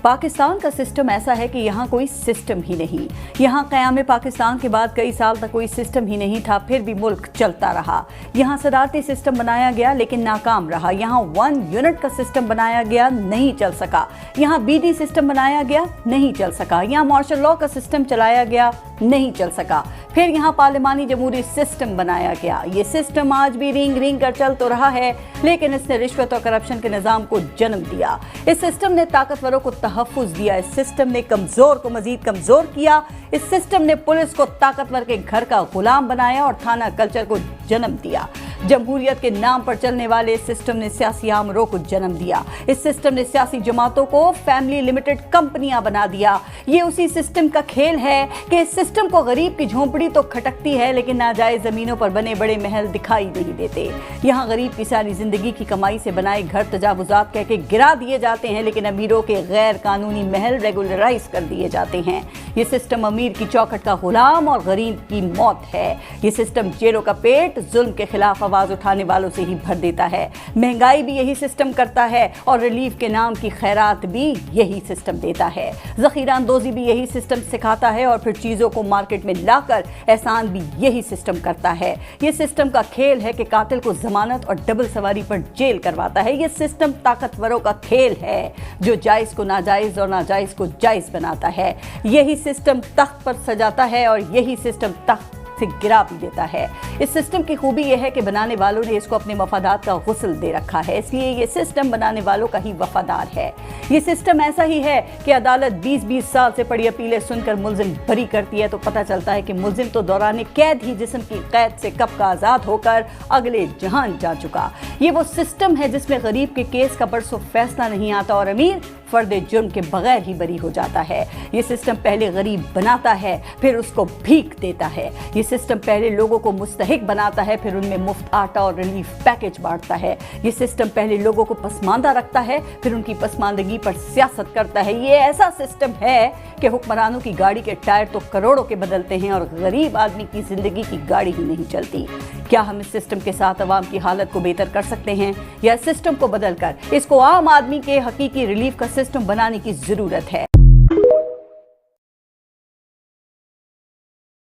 पाकिस्तान का सिस्टम ऐसा है कि यहाँ कोई सिस्टम ही नहीं। यहाँ क़याम पाकिस्तान के बाद कई साल तक कोई सिस्टम ही नहीं था, फिर भी मुल्क चलता रहा। यहाँ सदारती सिस्टम बनाया गया लेकिन नाकाम रहा। यहाँ 1 यूनिट का सिस्टम बनाया गया, नहीं चल सका। यहाँ बीडी सिस्टम बनाया गया, नहीं चल सका। यहाँ मार्शल लॉ का सिस्टम चलाया गया, नहीं चल सका। फिर यहाँ पार्लिमानी जमहूरी सिस्टम बनाया गया। ये सिस्टम आज भी रिंग रिंग कर चल तो रहा है, लेकिन इसने रिश्वत और करप्शन के निज़ाम को जन्म दिया। इस सिस्टम ने ताकतवरों को तहफ़्फ़ुज़ दिया। इस सिस्टम ने कमज़ोर को मज़ीद कमज़ोर किया। इस सिस्टम ने पुलिस को ताकतवर के घर का गुलाम बनाया और थाना कल्चर को जन्म दिया। जमहूरियत के नाम पर चलने वाले इस सिस्टम ने सियासी आमरों को जन्म दिया। इस सिस्टम ने सियासी जमातों को फैमिली लिमिटेड कंपनियां बना दिया। ये उसी सिस्टम का खेल है कि इस सिस्टम को गरीब की झोंपड़ी तो खटकती है, लेकिन नाजायज जमीनों पर बने बड़े महल दिखाई नहीं देते। यहाँ गरीब की सारी जिंदगी की कमाई से बनाए घर तजावुजात कह के गिरा दिए जाते हैं, लेकिन अमीरों के गैर कानूनी महल रेगुलराइज कर दिए जाते हैं। ये सिस्टम अमीर की चौखट का गुलाम और गरीब की मौत है। ये सिस्टम जेलों का पेट जुल्म के खिलाफ आवाज उठाने वालों से ही भर देता है। महंगाई भी यही सिस्टम करता है और रिलीफ के नाम की खैरात भी यही सिस्टम देता है। ज़ख़ीरा अंदोज़ी भी यही सिस्टम सिखाता है और फिर चीज़ों को मार्केट में लाकर एहसान भी यही सिस्टम करता है। ये सिस्टम का खेल है कि कातिल को जमानत और डबल सवारी पर जेल करवाता है। ये सिस्टम ताकतवरों का खेल है जो जायज़ को नाजायज़ और नाजायज़ को जायज़ बनाता है। यही सिस्टम तख्त पर सजाता है और यही सिस्टम तख्त से गिरा भी देता है। इस सिस्टम की खूबी यह है कि बनाने वालों ने इसको अपने मफादात का गुस्ल दे रखा है, इसलिए ये सिस्टम बनाने वालों का ही वफादार है। ये सिस्टम ऐसा ही है कि अदालत 20-20 साल से पड़ी अपीलें सुनकर मुल्जिम बरी करती है तो पता चलता है कि मुल्जिम तो दौरान कैद ही जिस्म की कैद से कब का आज़ाद होकर अगले जहान जा चुका। ये वो सिस्टम है जिसमें गरीब के केस का बरसों फैसला नहीं आता और अमीर फर्दे जुर्म के बगैर ही बरी हो जाता है। ये सिस्टम पहले गरीब बनाता है, फिर उसको भीख देता है। ये सिस्टम पहले लोगों को मुस्तहिक बनाता है, फिर उनमें मुफ्त आटा और रिलीफ पैकेज बांटता है। ये सिस्टम पहले लोगों को पसमानदा रखता है, फिर उनकी पसमानदगी पर सियासत करता है। ये ऐसा सिस्टम है कि हुक्मरानों की गाड़ी के टायर तो करोड़ों के बदलते हैं और गरीब आदमी की जिंदगी की गाड़ी ही नहीं चलती। क्या हम इस सिस्टम के साथ अवाम की हालत को बेहतर कर सकते हैं या इस सिस्टम को बदल कर इसको आम आदमी के हकीकी रिलीफ का सिस्टम बनाने की जरूरत है?